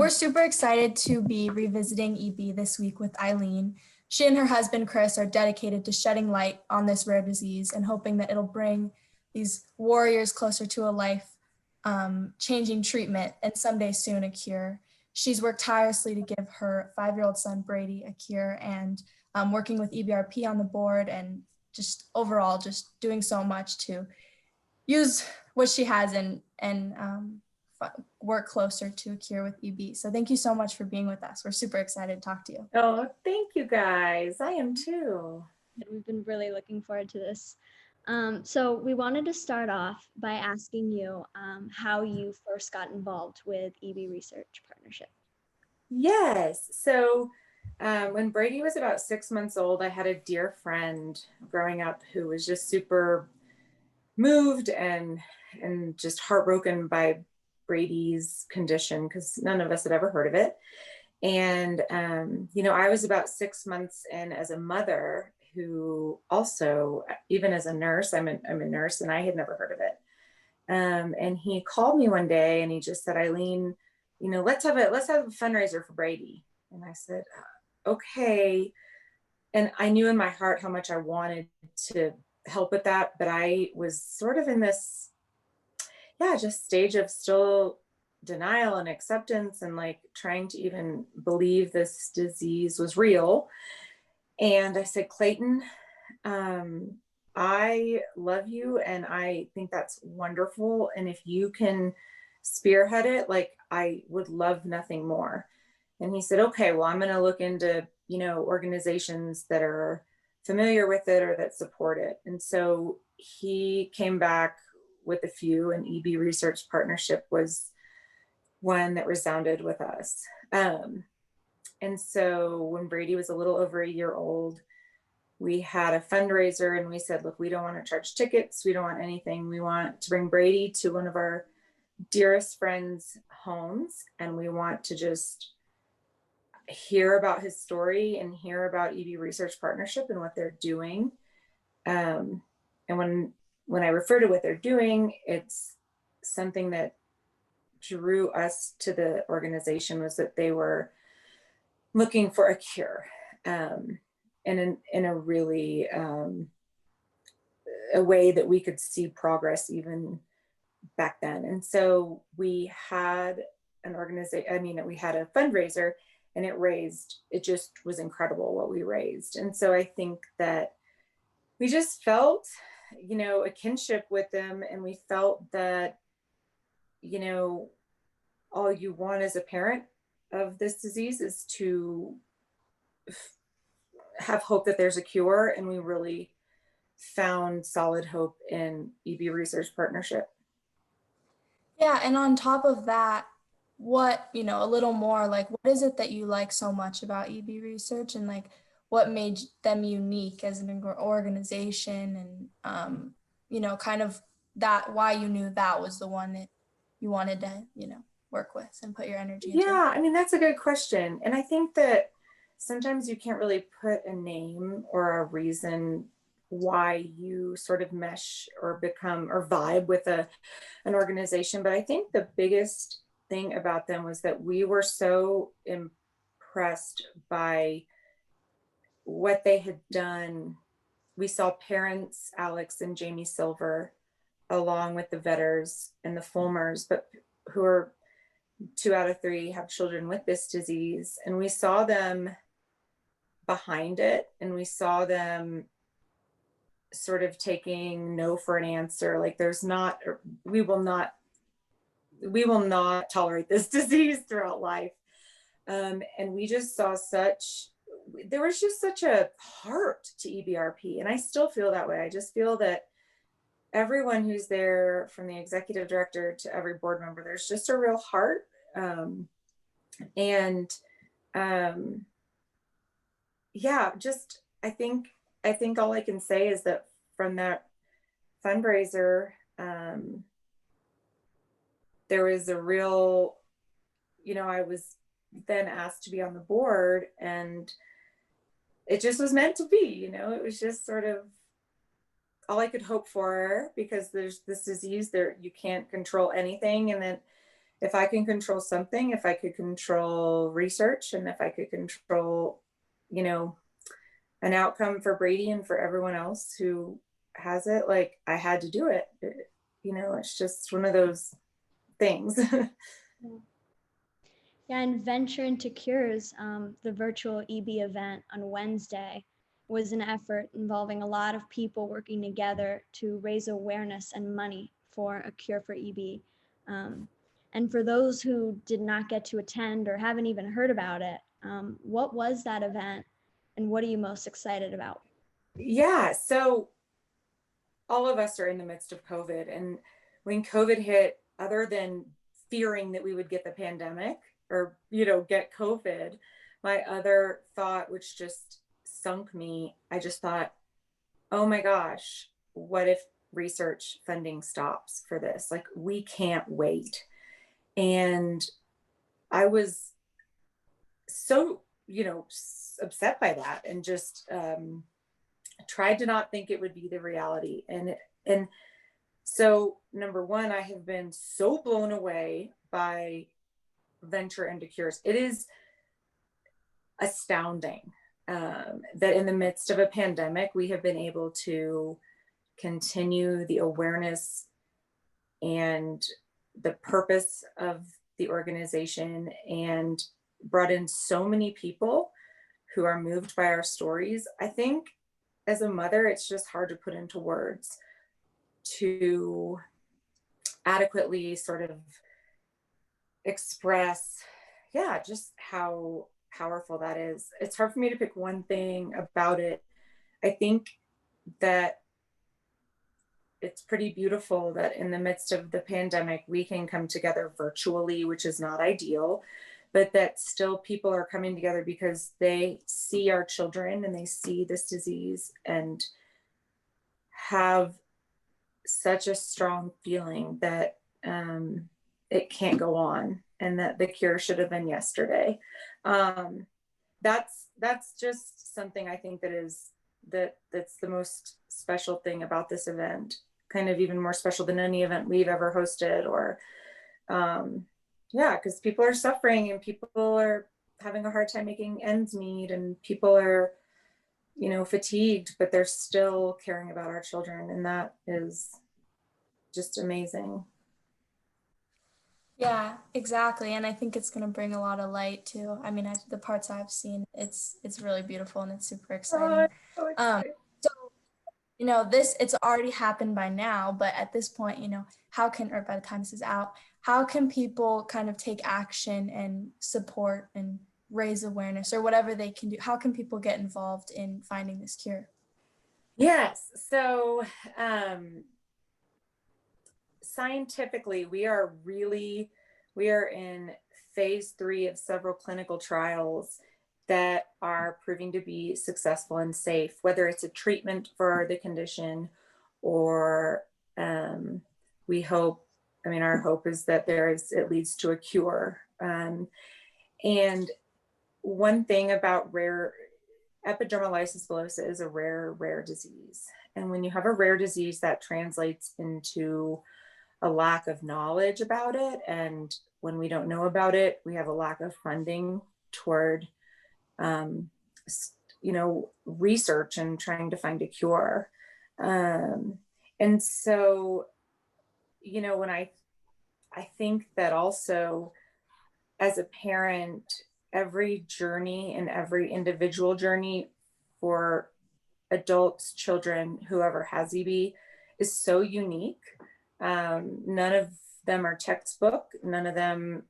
we're super excited to be revisiting EB this week with Eileen. She and her husband, Chris, are dedicated to shedding light on this rare disease and hoping that it'll bring these warriors closer to a life-changing treatment and someday soon a cure. She's worked tirelessly to give her 5-year-old son, Brady, a cure, and working with EBRP on the board and just overall just doing so much to use what she has and work closer to a cure with EB. So thank you so much for being with us. We're super excited to talk to you. Oh, thank you guys. I am too. We've been really looking forward to this. So we wanted to start off by asking you how you first got involved with EB Research Partnership. Yes. So when Brady was about 6 months old, I had a dear friend growing up who was just super moved and just heartbroken by Brady's condition because none of us had ever heard of it. And, I was about 6 months in as a mother who also, even as a nurse, I'm a nurse and I had never heard of it. And he called me one day and he just said, Eileen, let's have a fundraiser for Brady. And I said, okay. And I knew in my heart how much I wanted to help with that, but I was sort of in this, just stage of still denial and acceptance and like trying to even believe this disease was real. And I said, Clayton, I love you and I think that's wonderful. And if you can spearhead it, like I would love nothing more. And he said, okay, well, I'm going to look into, organizations that are familiar with it or that support it. And so he came back with a few, and EB Research Partnership was one that resounded with us. And so when Brady was a little over a year old, we had a fundraiser and we said, look, we don't want to charge tickets. We don't want anything. We want to bring Brady to one of our dearest friends' homes. And we want to just hear about his story and hear about EB Research Partnership and what they're doing. And when I refer to what they're doing, it's something that drew us to the organization was that they were looking for a cure, and in a really a way that we could see progress even back then. And so we had we had a fundraiser and it just was incredible what we raised. And so I think that we just felt, a kinship with them. And we felt that, all you want as a parent of this disease is to have hope that there's a cure. And we really found solid hope in EB Research Partnership. Yeah, and on top of that, what, a little more, like, what is it that you like so much about EB Research and like what made them unique as an organization and, kind of that, why you knew that was the one that you wanted to, work with and put your energy into? Yeah, that's a good question. And I think that sometimes you can't really put a name or a reason why you sort of mesh or become or vibe with an organization. But I think the biggest thing about them was that we were so impressed by what they had done. We saw parents, Alex and Jamie Silver, along with the Vetters and the Fulmers, but who are 2 out of 3 have children with this disease. And we saw them behind it, and we saw them sort of taking no for an answer. Like we will not tolerate this disease throughout life. And we just saw there was just such a heart to EBRP. And I still feel that way. I just feel that everyone who's there, from the executive director to every board member, there's just a real heart. I think all I can say is that from that fundraiser, there was a real, I was then asked to be on the board, and it just was meant to be, it was just sort of all I could hope for, because there's this disease there, you can't control anything. And then if I can control something, if I could control research, and if I could control, you know, an outcome for Brady and for everyone else who has it, like, I had to do it. You know, it's just one of those things. Yeah, and Venture into Cures, the virtual EB event on Wednesday, was an effort involving a lot of people working together to raise awareness and money for a cure for EB. And for those who did not get to attend or haven't even heard about it, what was that event and what are you most excited about? Yeah, so all of us are in the midst of COVID. And when COVID hit, other than fearing that we would get the pandemic or, you know, get COVID, my other thought, which just sunk me, I just thought, oh my gosh, what if research funding stops for this? Like, we can't wait. And I was so, you know, upset by that, and just tried to not think it would be the reality. And so, number one, I have been so blown away by Venture into Cures. It is astounding that in the midst of a pandemic, we have been able to continue the awareness and the purpose of the organization, and brought in so many people who are moved by our stories. I think as a mother, it's just hard to put into words to adequately sort of express, yeah, just how powerful that is. It's hard for me to pick one thing about it. I think that it's pretty beautiful that in the midst of the pandemic, we can come together virtually, which is not ideal, but that still people are coming together because they see our children and they see this disease and have such a strong feeling that it can't go on and that the cure should have been yesterday. That's just something I think that's the most special thing about this event, kind of even more special than any event we've ever hosted. Or yeah, because people are suffering and people are having a hard time making ends meet, and people are, you know, fatigued, but they're still caring about our children, and that is just amazing. Yeah, exactly. And I think it's going to bring a lot of light too. I mean, the parts I've seen, it's really beautiful and it's super exciting. So Um, excited. so, you know, it's already happened by now, but at this point, you know, or by the time this is out, how can people kind of take action and support and raise awareness or whatever they can do? How can people get involved in finding this cure? Yes. So scientifically, we are in phase 3 of several clinical trials that are proving to be successful and safe, whether it's a treatment for the condition or we hope, I mean, our hope is that it leads to a cure. And one thing about epidermolysis bullosa is a rare disease. And when you have a rare disease, that translates into a lack of knowledge about it. And when we don't know about it, we have a lack of funding toward, you know, research and trying to find a cure. And so, you know, when I think that also as a parent, every journey and every individual journey for adults, children, whoever has EB is so unique. None of them are textbook. None of them,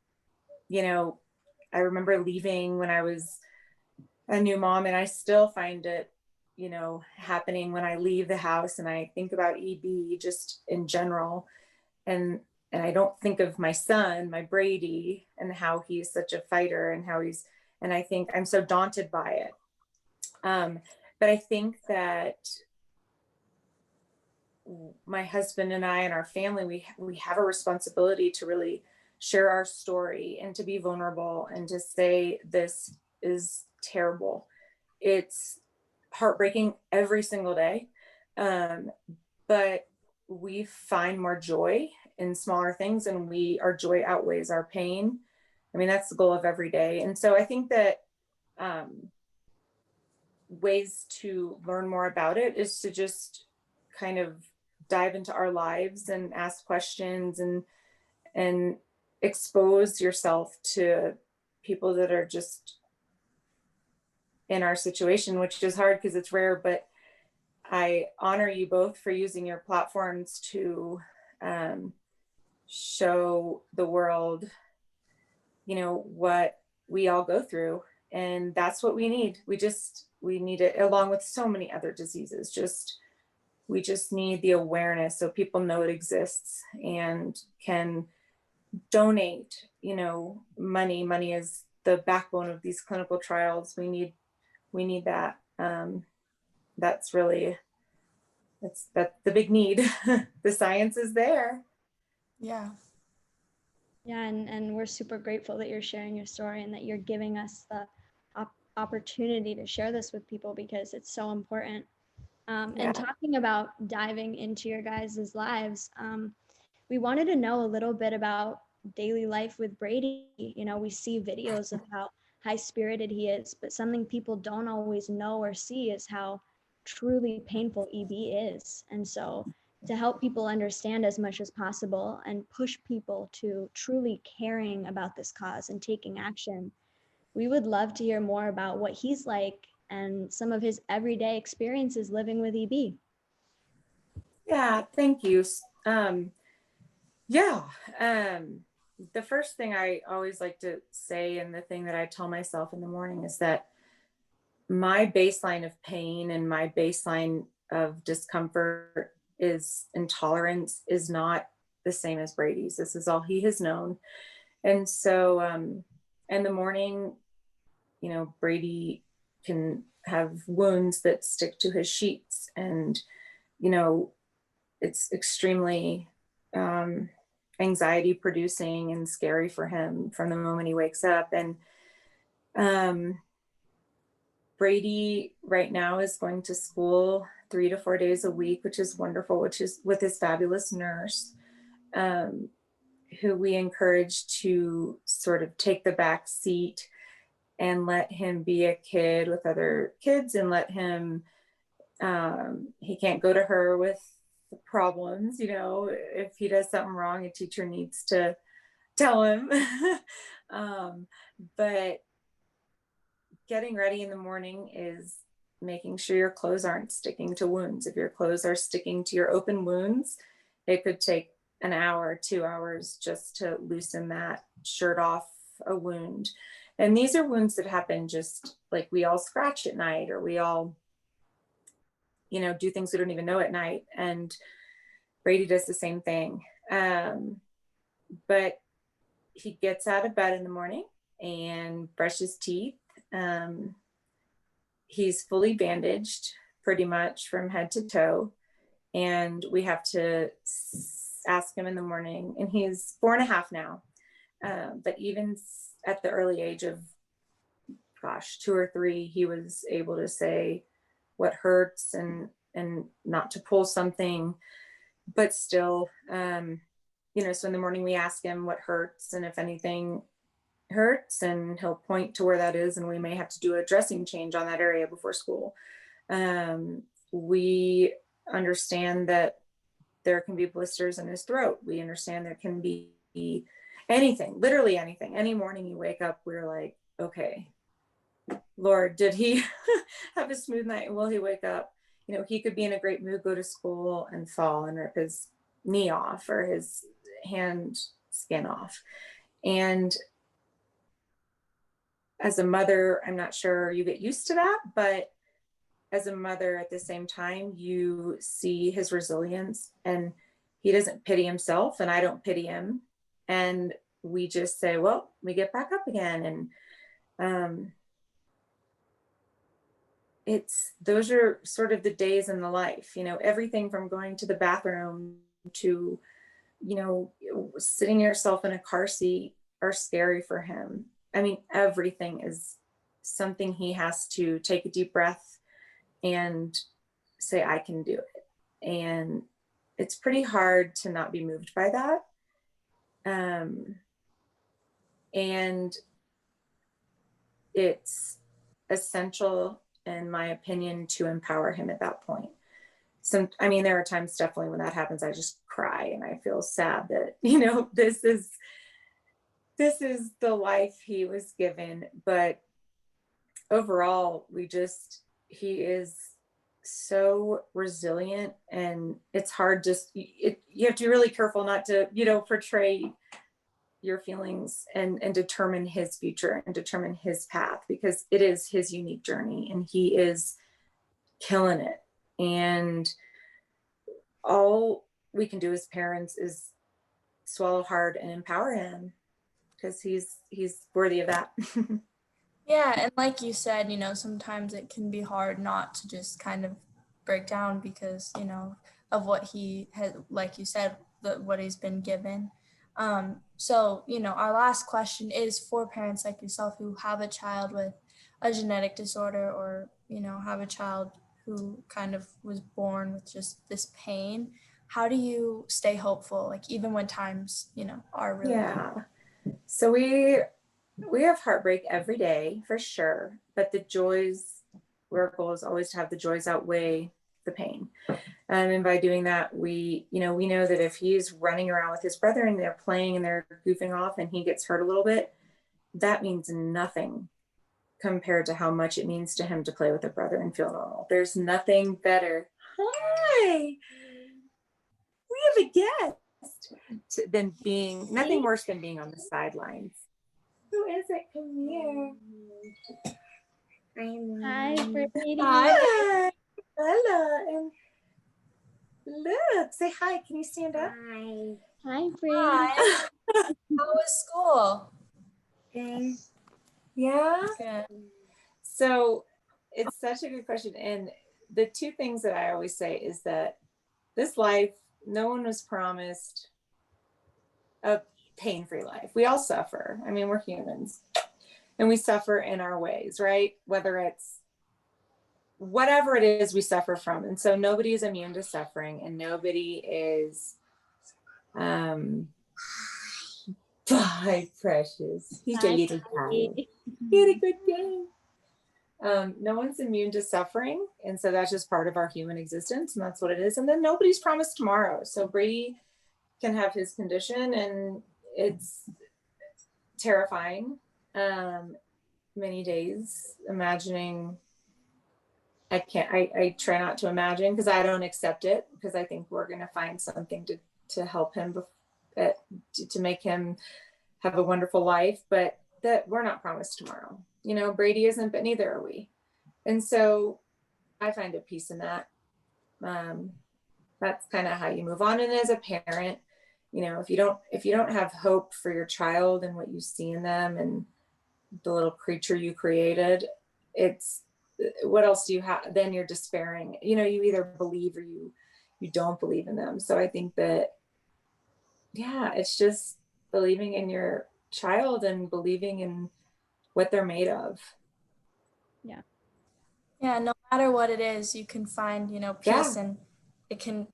you know, I remember leaving when I was a new mom, and I still find it, you know, happening when I leave the house and I think about EB just in general. And I don't think of my son, my Brady, and how he's such a fighter and and I think I'm so daunted by it. But I think that my husband and I and our family, we have a responsibility to really share our story and to be vulnerable and to say, this is terrible. It's heartbreaking every single day. But we find more joy in smaller things, and our joy outweighs our pain. I mean, that's the goal of every day. And so I think that ways to learn more about it is to just kind of dive into our lives and ask questions and expose yourself to people that are just in our situation, which is hard because it's rare, but I honor you both for using your platforms to show the world, what we all go through. And that's what we need. We need it along with so many other diseases. We just need the awareness so people know it exists and can donate, money. Money is the backbone of these clinical trials. We need that. That's the big need. The science is there. Yeah. Yeah, and we're super grateful that you're sharing your story and that you're giving us the opportunity to share this with people, because it's so important. And talking about diving into your guys' lives, we wanted to know a little bit about daily life with Brady. We see videos of how high-spirited he is, but something people don't always know or see is how truly painful EB is. And so to help people understand as much as possible and push people to truly caring about this cause and taking action, we would love to hear more about what he's like and some of his everyday experiences living with EB. Yeah, thank you. The first thing I always like to say, and the thing that I tell myself in the morning, is that my baseline of pain and my baseline of discomfort is intolerance is not the same as Brady's. This is all he has known. And so in the morning, Brady can have wounds that stick to his sheets, and it's extremely anxiety producing and scary for him from the moment he wakes up. And Brady right now is going to school 3 to 4 days a week, which is wonderful, which is with his fabulous nurse, who we encourage to sort of take the back seat and let him be a kid with other kids, and let him, he can't go to her with problems. If he does something wrong, a teacher needs to tell him. But getting ready in the morning is making sure your clothes aren't sticking to wounds. If your clothes are sticking to your open wounds, it could take an hour, 2 hours just to loosen that shirt off a wound. And these are wounds that happen just like we all scratch at night, or we all, do things we don't even know at night. And Brady does the same thing. But he gets out of bed in the morning and brushes teeth. He's fully bandaged pretty much from head to toe. And we have to ask him in the morning, and he's 4.5 now. But even at the early age of, 2 or 3, he was able to say what hurts and not to pull something, but still, so in the morning we ask him what hurts and if anything hurts, and he'll point to where that is, and we may have to do a dressing change on that area before school. We understand that there can be blisters in his throat. We understand there can be anything, literally anything. Any morning you wake up, we're like, okay, Lord, did he have a smooth night? Will he wake up? He could be in a great mood, go to school and fall and rip his knee off or his hand skin off. And as a mother, I'm not sure you get used to that, but as a mother at the same time, you see his resilience, and he doesn't pity himself and I don't pity him. And we just say, well, we get back up again. And those are sort of the days in the life, everything from going to the bathroom to, sitting yourself in a car seat are scary for him. I mean, everything is something he has to take a deep breath and say, I can do it. And it's pretty hard to not be moved by that. And it's essential, in my opinion, to empower him at that point. I mean, there are times definitely when that happens, I just cry and I feel sad that, this is the life he was given. But overall, he is so resilient, and it's hard, you have to be really careful not to, portray your feelings and determine his future and determine his path, because it is his unique journey and he is killing it. And all we can do as parents is swallow hard and empower him, because he's worthy of that. Yeah, and like you said, sometimes it can be hard not to just kind of break down because, of what he has, like you said, what he's been given. So, our last question is for parents like yourself who have a child with a genetic disorder, or, have a child who kind of was born with just this pain. How do you stay hopeful, like even when times, are really hard? So we have heartbreak every day for sure, but the joys, our goal is always to have the joys outweigh the pain. And by doing that, we know that if he's running around with his brother and they're playing and they're goofing off and he gets hurt a little bit, that means nothing compared to how much it means to him to play with a brother and feel normal. There's nothing better. Hi, we have a guest. Nothing worse than being on the sidelines. Who is it? Come here. Hi, Brady. Hi. Hello. And look, say hi. Can you stand up? Hi, Brady. Hi. How was school? Good. Yeah. Good. So it's such a good question. And the two things that I always say is that this life, no one was promised a pain-free life. We all suffer. I mean, we're humans and we suffer in our ways, right? Whether it's whatever it is we suffer from. And so nobody is immune to suffering, and nobody is, hi, precious. He's a little child. He had a good game. No one's immune to suffering. And so that's just part of our human existence. And that's what it is. And then nobody's promised tomorrow. So Brady can have his condition, and it's terrifying. Many days imagining, I try not to imagine, because I don't accept it, because I think we're going to find something to help him, to make him have a wonderful life, but that we're not promised tomorrow. Brady isn't, but neither are we. And so I find a peace in that. That's kind of how you move on. And as a parent, if you don't have hope for your child and what you see in them and the little creature you created, what else do you have? Then you're despairing. You either believe or you don't believe in them. So I think that, it's just believing in your child and believing in what they're made of. Yeah, no matter what it is, you can find, peace, and it can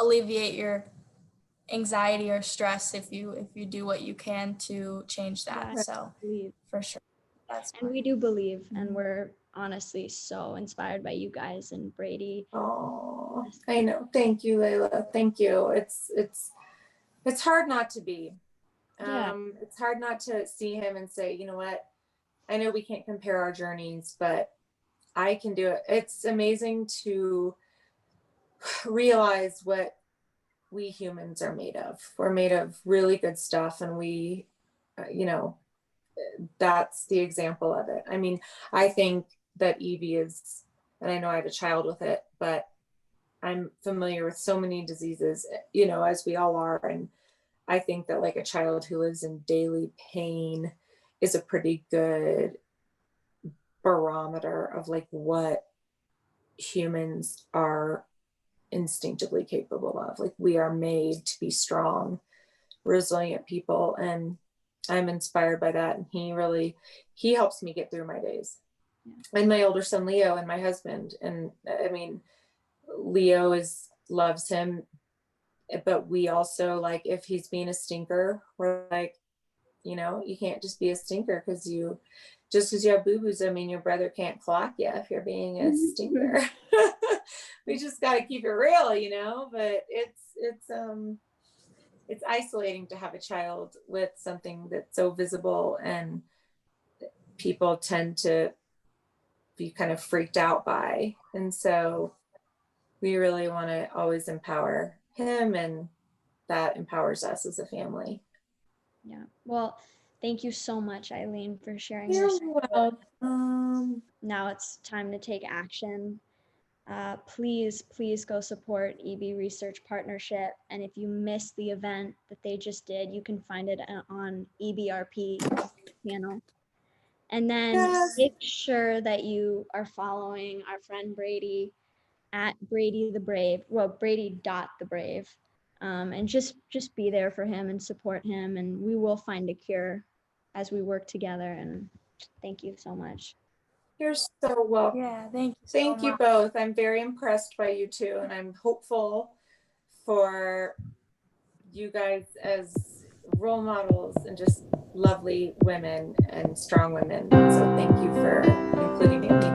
alleviate your anxiety or stress if you do what you can to change that. So for sure. And we do believe, and we're honestly so inspired by you guys and Brady. Oh, I know. Thank you, Layla. Thank you. It's hard not to be. It's hard not to see him and say, you know what? I know we can't compare our journeys, but I can do it. It's amazing to realize what we humans are made of. We're made of really good stuff, and we, that's the example of it. I mean, I think that Evie is, and I know I have a child with it, but I'm familiar with so many diseases, as we all are. And I think that like a child who lives in daily pain is a pretty good barometer of like what humans are instinctively capable of. Like, we are made to be strong, resilient people. And I'm inspired by that. And he helps me get through my days. And my older son, Leo, and my husband. And I mean, Leo loves him but we also, like, if he's being a stinker, we're like, you know, you can't just be a stinker because you have boo-boos. I mean, your brother can't clock you if you're being a stinker. We just got to keep it real, you know, but it's isolating to have a child with something that's so visible, and people tend to be kind of freaked out by. And so we really want to always empower him, and that empowers us as a family. Yeah. Well, thank you so much, Eileen, for sharing You're your story. welcome. Now it's time to take action. Please go support EB Research Partnership. And if you missed the event that they just did, you can find it on EBRP channel. And then Yes. make sure that you are following our friend Brady at Brady the Brave, well, Brady.the-Brave. And just be there for him and support him, and we will find a cure as we work together. And thank you so much. You're so welcome. Yeah, thank you. Thank you both. I'm very impressed by you two, and I'm hopeful for you guys as role models and just lovely women and strong women. So thank you for including me.